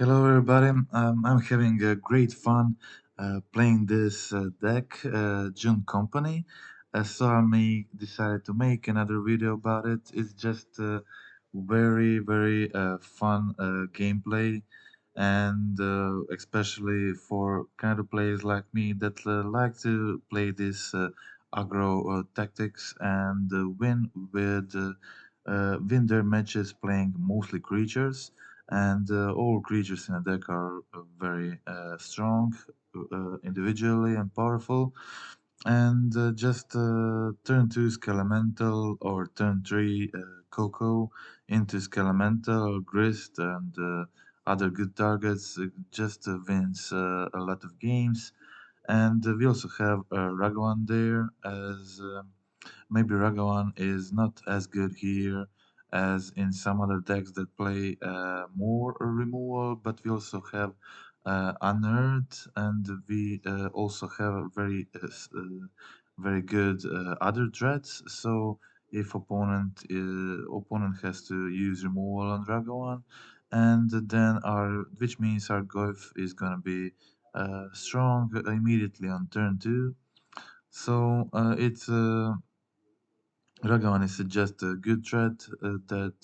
Hello, everybody. I'm having great fun playing this deck, June Company. So decided to make another video about it. It's just very fun gameplay, and especially for kind of players like me that like to play this aggro tactics and win their matches playing mostly creatures, and all creatures in a deck are very strong individually and powerful. And just turn 2 Skelemental or turn 3 Coco into Skelemental or Grist and other good targets just wins a lot of games. And we also have Ragavan there, as maybe Ragavan is not as good here as in some other decks that play more removal, but we also have Unearthed, and we also have a very good other threats. So if opponent has to use removal on Ragavan, and then our which means our Goif is gonna be strong immediately on turn 2. So it's Ragavan is just a good threat that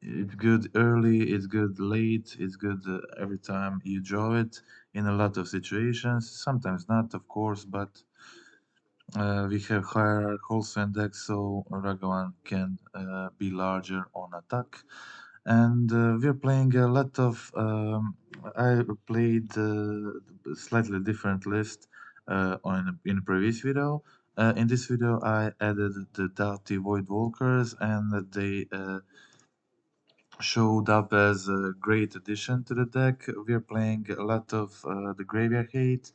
it's good early, it's good late, it's good every time you draw it in a lot of situations. Sometimes not, of course, but we have higher also index, so Ragavan can be larger on attack. And we're playing a lot of. I played slightly different list on in a previous video. In this video, I added the Doughty Void Walkers, and they showed up as a great addition to the deck. We're playing a lot of the Graveyard Hate,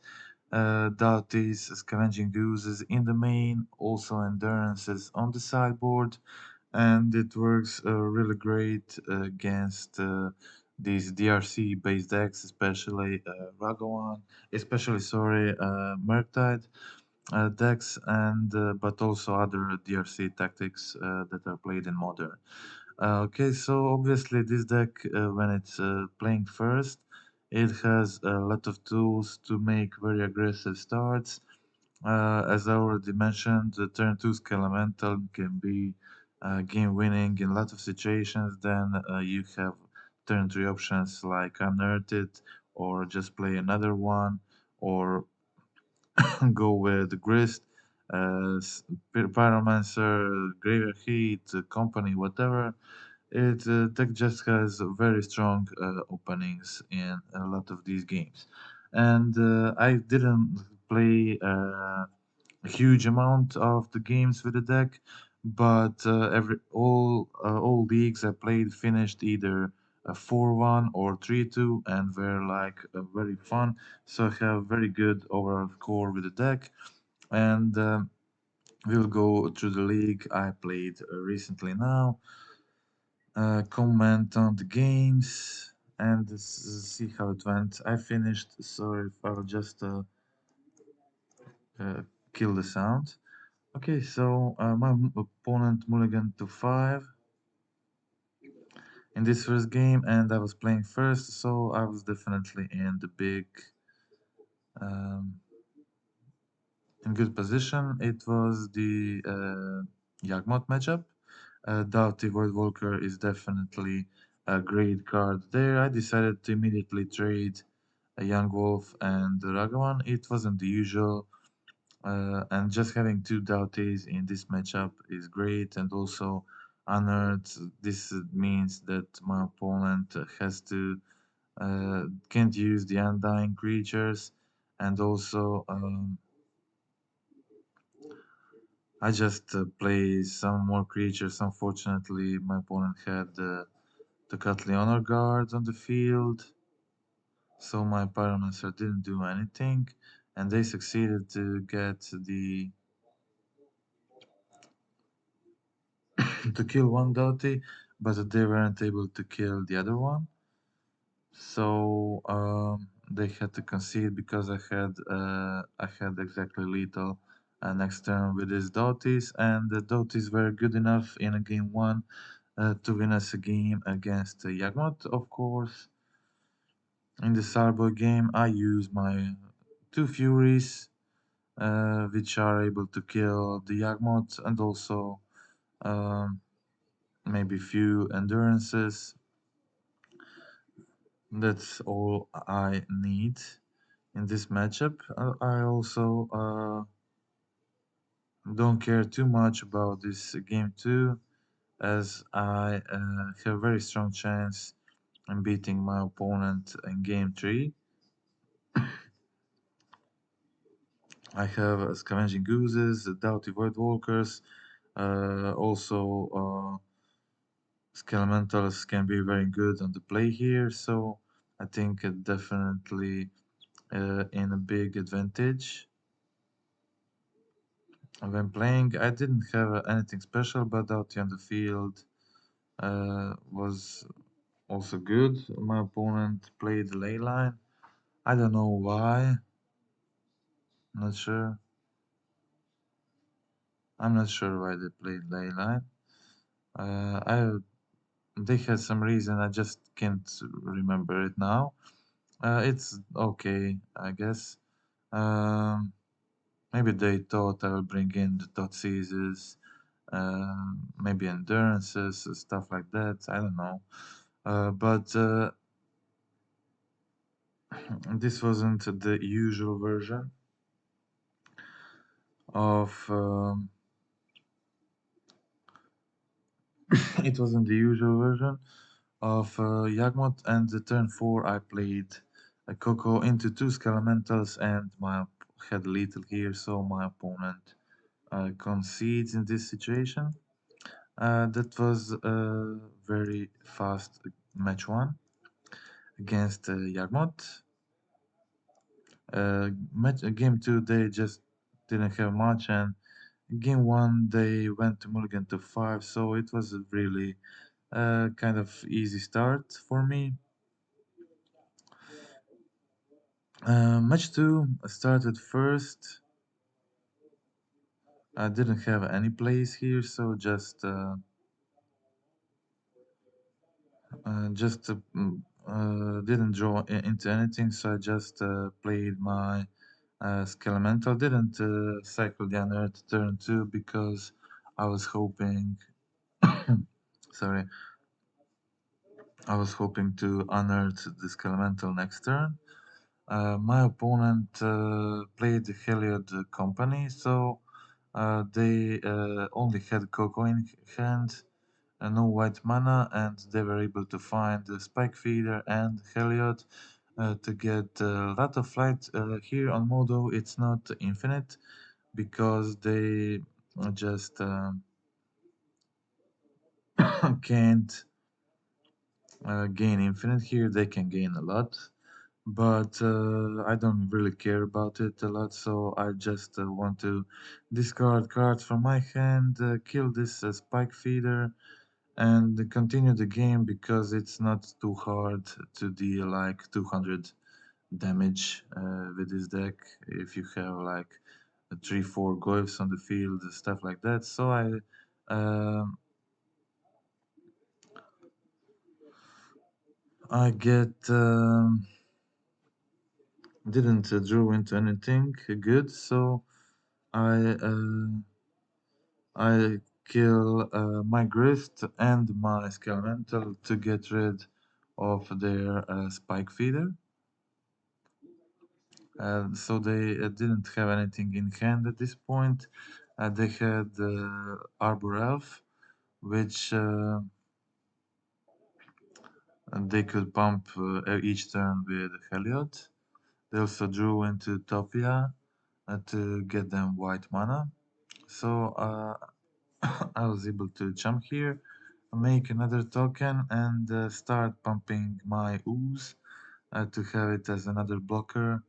Doughties, Scavenging Gooses in the main, also Endurances on the sideboard, and it works really great against these DRC based decks, especially Ragavan, especially sorry, Murktide decks, and but also other DRC tactics that are played in modern. Okay, so obviously this deck, when it's playing first, it has a lot of tools to make very aggressive starts. As I already mentioned, the turn 2 Skelemental can be game winning in a lot of situations. Then you have turn 3 options like Unearth It, or just play another one, or go with Grist, Pyromancer, Graveyard Heat, Company, whatever. It Tech just has very strong openings in a lot of these games, and I didn't play a huge amount of the games with the deck, but every all leagues I played finished either 4-1 or 3-2, and were like very fun. So I have very good overall score with the deck, and we'll go through the league I played recently now, comment on the games, and see how it went. I finished, so if I'll just uh, kill the sound. Okay, so my opponent mulliganed to 5 in this first game, and I was playing first, so I was definitely in the um, in good position. It was the Yagmoth matchup. Doughty Void Walker is definitely a great card there. I decided to immediately trade a Young Wolf and Ragavan. It wasn't the usual, and just having two Doughties in this matchup is great. And also, Unearthed, this means that my opponent has to can't use the Undying creatures, and also I just play some more creatures. Unfortunately, my opponent had the Cutly Honor Guard on the field, so my Pyromancer didn't do anything, and they succeeded to get the to kill one Doughty, but they weren't able to kill the other one. So they had to concede because I had exactly lethal next turn with his Doughties, and the Doughties were good enough in a game one to win us a game against Yagmot. Of course, in the Sarbo game, I use my two Furies, which are able to kill the Yagmot, and also um, maybe few endurances. That's all I need in this matchup. I also don't care too much about this game too, as I have a very strong chance in beating my opponent in game 3. I have Scavenging Gooses, Doughty Voidwalkers, also Skelementals can be very good on the play here, so I think definitely in a big advantage. When playing, I didn't have anything special, but out on the field was also good. My opponent played Leyline. I don't know why. Not sure. I'm not sure why they played Leyline. I They had some reason. I just can't remember it now. It's okay, I guess. Um, Maybe they thought I would bring in the Totseases, maybe endurances, stuff like that. I don't know. But this wasn't the usual version of. It wasn't the usual version of Yagmot, and the turn 4 I played a Coco into two Skelementals, and my had little here, so my opponent concedes in this situation. That was a very fast match 1 against Yagmot. Game 2 they just didn't have much, and game 1 they went to mulligan to 5, so it was a really kind of easy start for me. Match 2 started first. I didn't have any plays here, so didn't draw into anything, so I just played my Skelemental. Didn't cycle the unearthed turn 2 because I was hoping, sorry, I was hoping to unearth the Skelemental next turn. My opponent played the Heliod Company, so they only had Coco in hand, no white mana, and they were able to find the Spike Feeder and Heliod to get a lot of flight. Here on Modo, it's not infinite because they just can't gain infinite here. They can gain a lot, but I don't really care about it a lot, so I just want to discard cards from my hand, kill this Spike Feeder, and continue the game because it's not too hard to deal like 200 damage with this deck if you have like 3-4 goyfs on the field, stuff like that. So um I get didn't draw into anything good, so I I kill my Grist and my Skelemental to get rid of their Spike Feeder. So they didn't have anything in hand at this point. They had Arbor Elf, which they could pump each turn with Heliod. They also drew into Topia to get them white mana. So I was able to jump here, make another token, and start pumping my Ooze to have it as another blocker.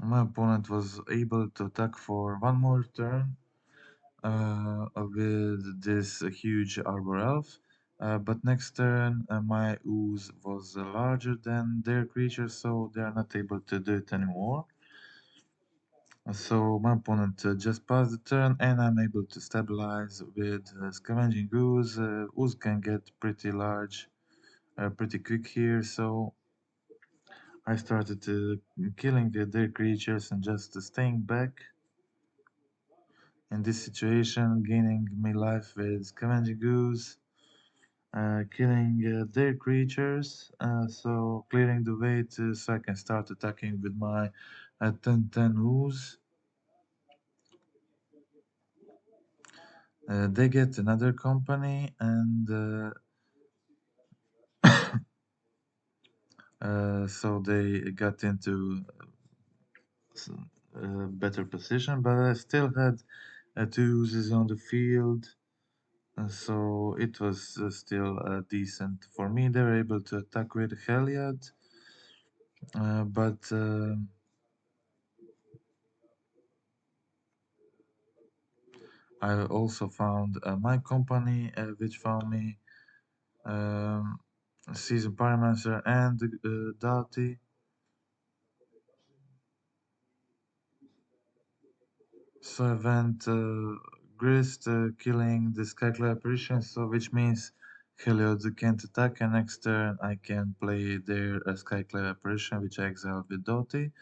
My opponent was able to attack for one more turn with this huge Arbor Elf. But next turn, my Ooze was larger than their creature, so they are not able to do it anymore. So my opponent just passed the turn, and I'm able to stabilize with Scavenging Ooze. Ooze can get pretty large, pretty quick here, so I started killing their creatures and just staying back in this situation, gaining me life with Scavenging Ooze, killing their creatures, so clearing the way so I can start attacking with my 10-10 Ooze. They get another company, and so they got into a better position, but I still had two uses on the field, so it was still decent for me. They were able to attack with Heliod, but I also found my company, which found me um, Season Pyromancer and Doughty. So I went Grist, killing the Skyclad apparition, so which means Heliod can't attack, and next turn I can play their Skyclad apparition, which I exile with Doughty,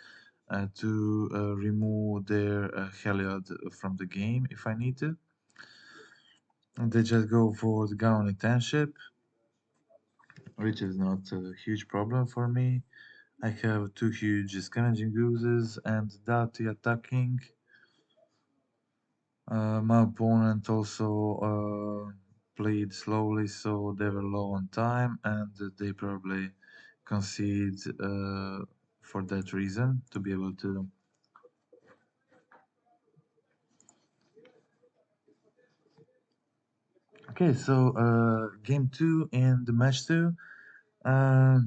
to remove their Heliod from the game if I need to. And they just go for the Gauntlet Internship, which is not a huge problem for me. I have two huge Scavenging Oozes and Doughty attacking. My opponent also played slowly, so they were low on time, and they probably concede for that reason to be able to. Okay, so game two in the match two. Uh,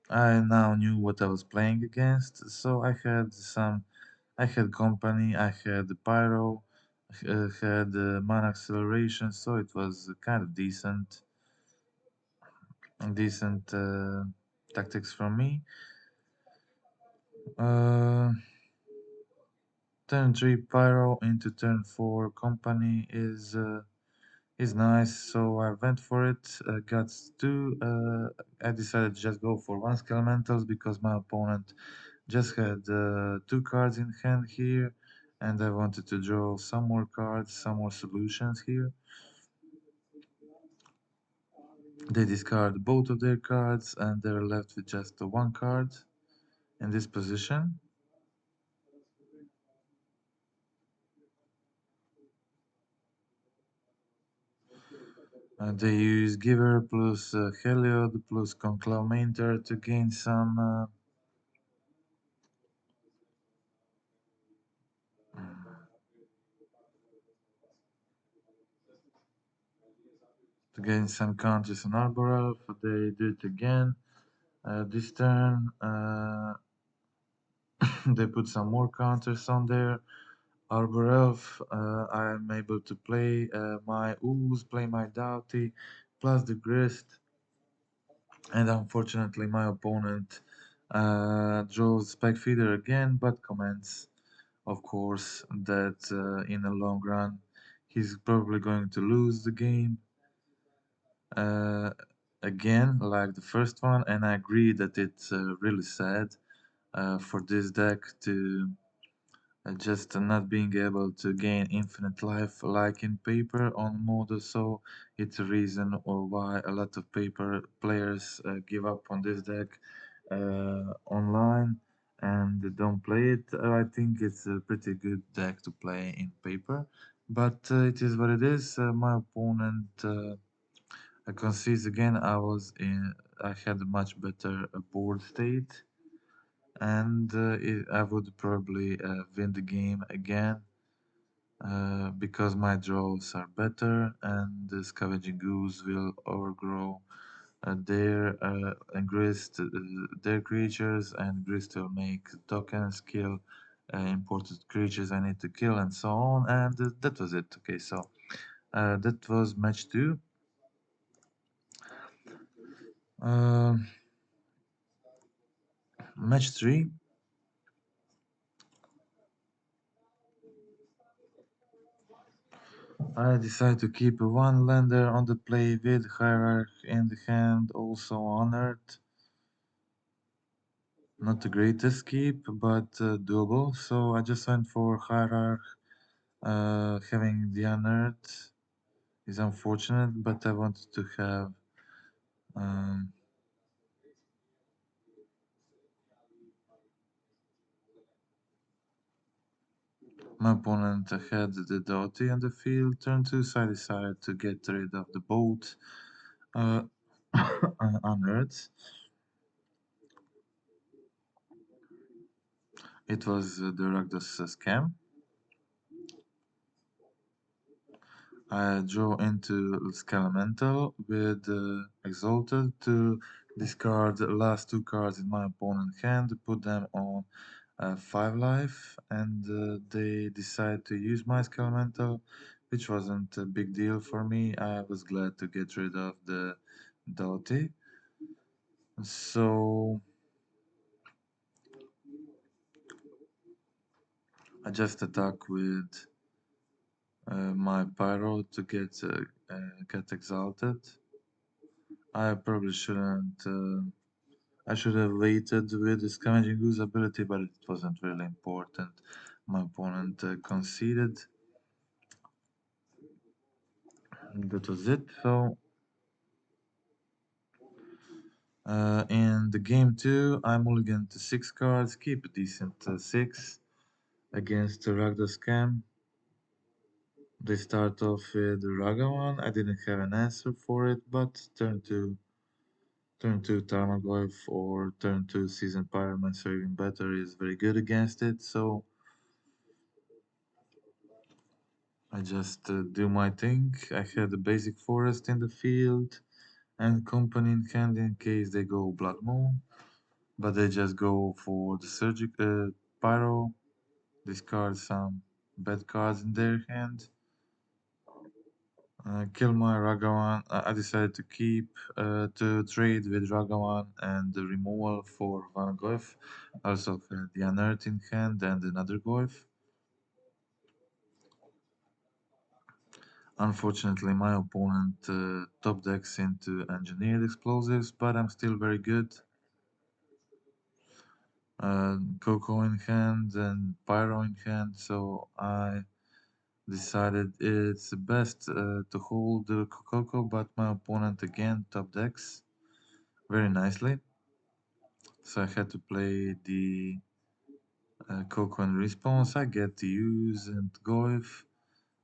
I now knew what I was playing against, so I had company, I had pyro, had mana acceleration, so it was kind of decent tactics from me. Uh, Turn 3 Pyro into turn 4 Company is nice, so I went for it. Got 2. I decided to just go for 1 Skelementals because my opponent just had 2 cards in hand here, and I wanted to draw some more cards, some more solutions here. They discard both of their cards, and they're left with just 1 card in this position. They use Giver plus Heliod plus Conclamator to gain some counters on Arbor Elf. They do it again. This turn, they put some more counters on there. Arbor Elf, I'm able to play my Ooze, play my Doughty, plus the Grist, and unfortunately my opponent draws Spike Feeder again, but comments, of course, that in the long run he's probably going to lose the game uh, again, like the first one, and I agree that it's really sad for this deck to just not being able to gain infinite life like in paper on Modo, so it's a reason why a lot of paper players give up on this deck online and don't play it. I think it's a pretty good deck to play in paper, but it is what it is. My opponent concedes again. I had a much better board state, and I would probably win the game again because my draws are better, and the Scavenging Goose will overgrow and grist their creatures, and grist will make tokens, kill imported creatures I need to kill, and so on. And that was it. Okay, so that was match two. Uh, Match three. I decided to keep one lander on the play with Hierarch in the hand, also honored. Not the greatest keep, but doable. So I just went for Hierarch. Having the unearned is unfortunate, but I wanted to have um, my opponent had the Doughty on the field. Turn 2, so I decided to get rid of the boat uh, unearned. It was the Rakdos scam. I draw into Skelemental with Exalted to discard the last two cards in my opponent's hand, put them on 5 life, and they decide to use my Skelemental, which wasn't a big deal for me. I was glad to get rid of the Doughty. So I just attack with my Pyro to get Exalted. I probably shouldn't. I should have waited with the Scavenging Ooze ability, but it wasn't really important. My opponent conceded. That was it. So, in the game 2, I mulligan to 6 cards, keep a decent 6 against the Ragdoll Scam. They start off with Ragavan. I didn't have an answer for it, but turn 2 Tarmogoyf or turn 2 Seasoned Pyromancer even better is very good against it, so I just do my thing. I had a basic forest in the field and company in hand in case they go Blood Moon, but they just go for the Pyro, discard some bad cards in their hand, kill my Ragavan. I decided to keep to trade with Ragavan and the removal for one Goif. Also had the Unearth in hand and another Goif. Unfortunately, my opponent top decks into engineered explosives, but I'm still very good. Coco in hand and Pyro in hand, so I decided it's best to hold the Coco, but my opponent again top decks very nicely. So I had to play the Coco in response. I get to use and Goif,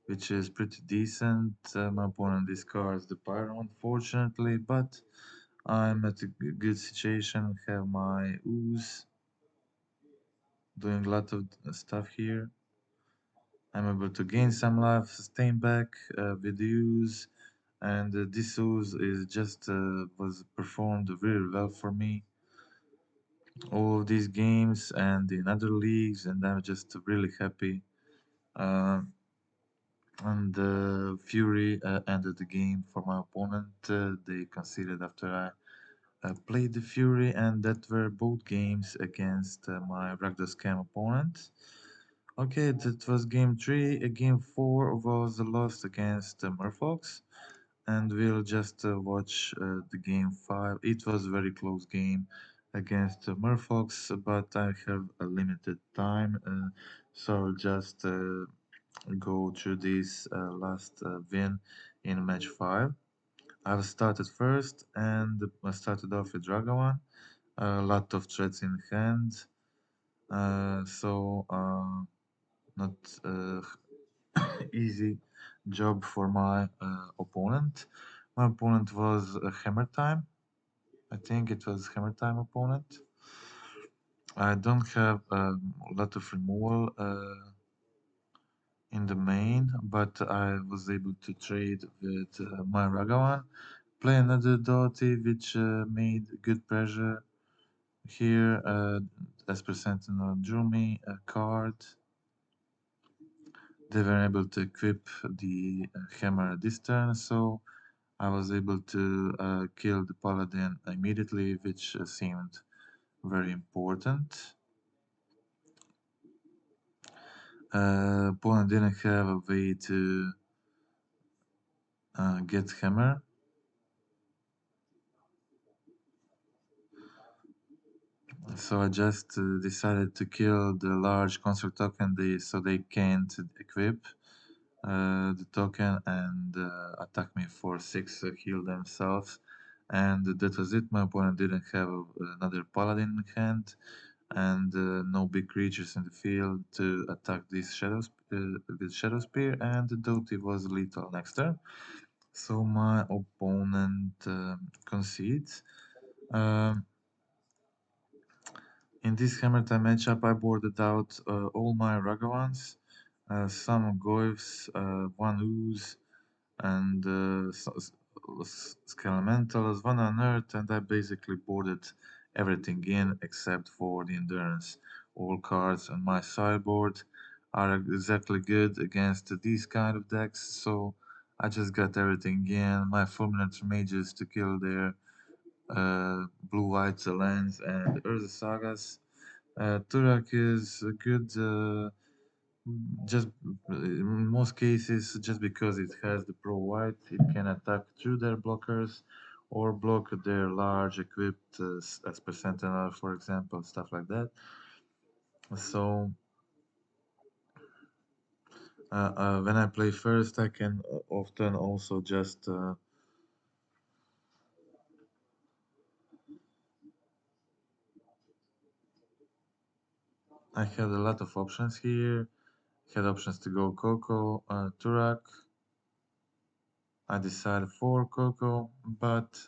which is pretty decent. My opponent discards the Pyro, unfortunately, but I'm at a good situation. Have my ooze, doing a lot of stuff here. I'm able to gain some life, sustain back with the ooze, and this ooze is just was performed really well for me. All of these games and in other leagues, and I'm just really happy. Uh, and Fury ended the game for my opponent. They conceded after I played the Fury, and that were both games against my Ragdoll Scam opponent. Okay, that was game 3. Game 4 was a loss against Murphox, and we'll just watch the game 5. It was a very close game against Murphox, but I have a limited time, so I'll just go through this last win in match 5. I've started first, and I started off with Dragawan. A lot of threats in hand, so not easy job for my opponent. My opponent was Hammer Time. I think it was Hammer Time opponent. I don't have a lot of removal in the main, but I was able to trade with my Ragavan, play another Doughty, which made good pressure here. Esper Sentinel drew me a card. They were able to equip the hammer this turn, so I was able to kill the paladin immediately, which seemed very important. Opponent didn't have a way to get hammer. So I just decided to kill the large construct token so they can't equip the token and attack me for 6, heal themselves. And that was it. My opponent didn't have another paladin in hand and no big creatures in the field to attack this with Shadow Spear, and the Doty was lethal next turn. So my opponent concedes. Um, in this Hammer Time matchup, I boarded out all my Ragavans, some Goyfs, one Ooze, and Skelemental as one Unearthed, and I basically boarded everything in except for the Endurance. All cards on my sideboard are exactly good against these kind of decks, so I just got everything in. My Fulminant Mages to kill their blue-white lands and Urza Sagas. Turak is a good, just in most cases, just because it has the pro white, it can attack through their blockers or block their large equipped as per Sentinel, for example, stuff like that. So when I play first, I can often also just I had a lot of options here. Had options to go Coco, Turak. I decided for Coco, but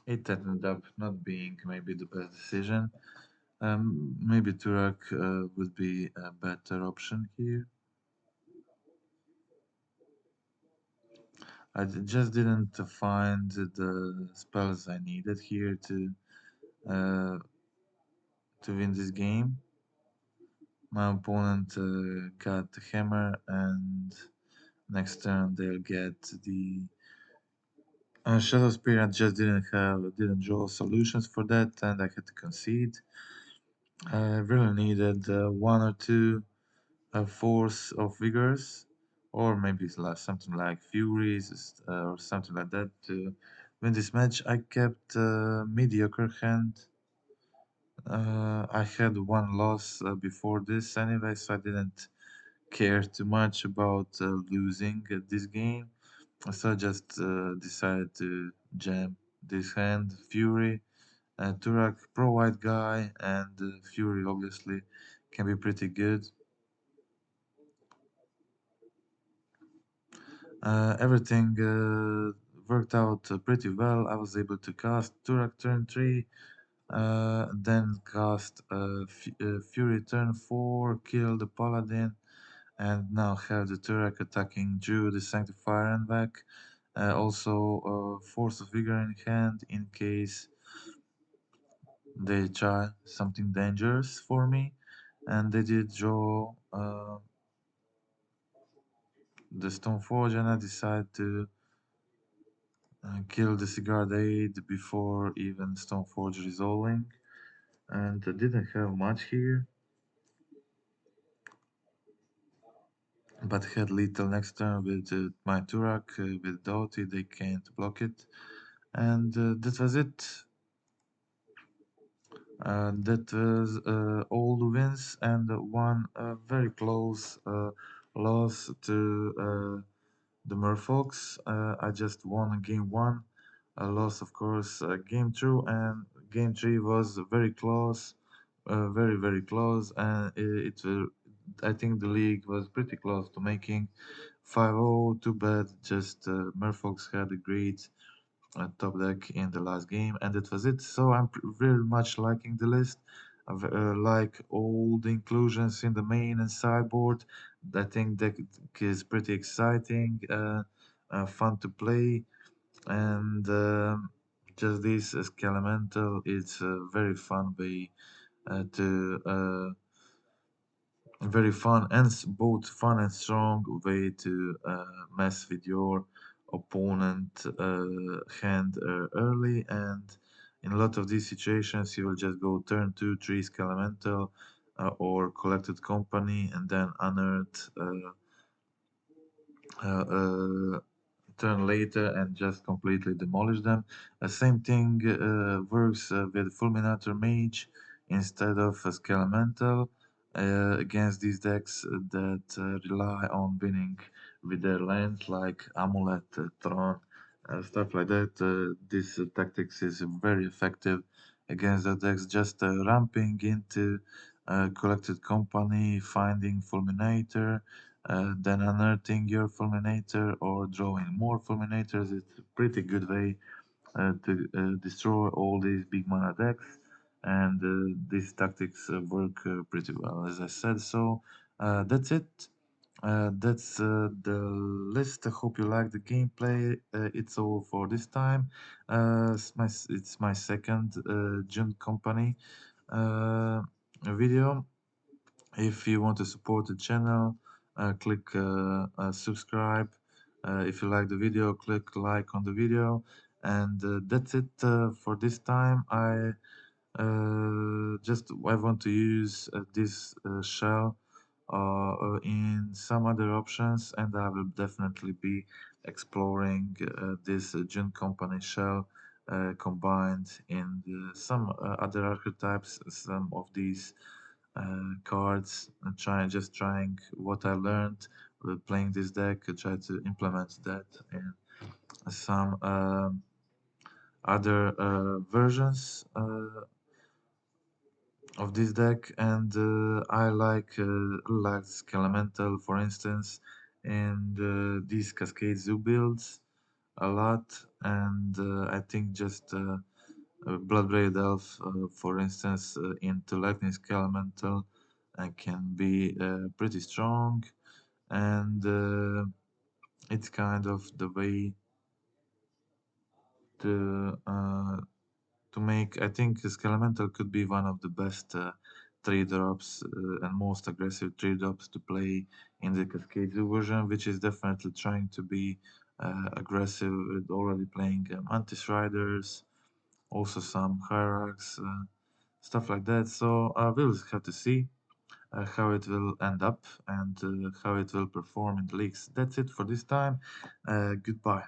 it ended up not being maybe the best decision. Maybe Turak would be a better option here. Just didn't find the spells I needed here uh, to win this game. My opponent got the hammer, and next turn they'll get the Shadow Spear. I just didn't draw solutions for that, and I had to concede. I really needed one or two force of vigors, or maybe it's like something like furies or something like that to win this match. I kept mediocre hand. I had one loss before this anyway, so I didn't care too much about losing this game. So I just decided to jam this hand, Fury, Turak, pro white guy, and Fury obviously can be pretty good. Everything worked out pretty well. I was able to cast Turak turn 3, then cast Fury turn 4, kill the Paladin, and now have the Turak attacking Drew the Sanctifier and back. Also, Force of Vigor in hand in case they try something dangerous for me. And they did draw the Stoneforge, and I decided to kill the Cigar Aid before even Stoneforge resolving, and I didn't have much here, but had lethal next turn with my Turak, with Doughty, they can't block it, and that was it. That was all the wins and one very close loss to the Merfolks. I just won game one. I lost, of course, game two, and game three was very close, very close, and I think the league was pretty close to making 5-0. Too bad, just Merfolks had a great top deck in the last game, and that was it. So I'm very much liking the list. Like all the inclusions in the main and sideboard. I think that is pretty exciting, fun to play, and just this Skelemental. It's a very fun way to very fun and both fun and strong way to mess with your opponent hand early, and in a lot of these situations you will just go turn 2 3 Skelemental or Collected Company and then unearth uh, turn later and just completely demolish them. Same thing works with Fulminator Mage instead of Skelemental against these decks that rely on winning with their lands like Amulet, Tron, stuff like that. This tactics is very effective against the decks. Just ramping into collected company, finding Fulminator, then unearthing your fulminator or drawing more fulminators. It's a pretty good way to destroy all these big mana decks, and these tactics work pretty well, as I said. So that's it. That's the list. I hope you like the gameplay. It's all for this time. It's my second June Company uh, video. If you want to support the channel, click subscribe. If you like the video, click like on the video. And that's it for this time. I want to use this shell in some other options, and I will definitely be exploring this June Company shell combined in some other archetypes, some of these cards, and trying what I learned playing this deck, try to implement that in some other versions of this deck, and I like Skelemental, for instance, and these Cascade Zoo builds a lot, and I think just Bloodbraid Elf, for instance, into Lightning Skelemental, can be pretty strong, and it's kind of the way to uh, to make. I think Skelemental could be one of the best three drops and most aggressive three drops to play in the Cascade Zoo version, which is definitely trying to be aggressive with already playing Mantis Riders, also some Hierarchs, stuff like that. So we'll have to see how it will end up and how it will perform in the leagues. That's it for this time. Goodbye.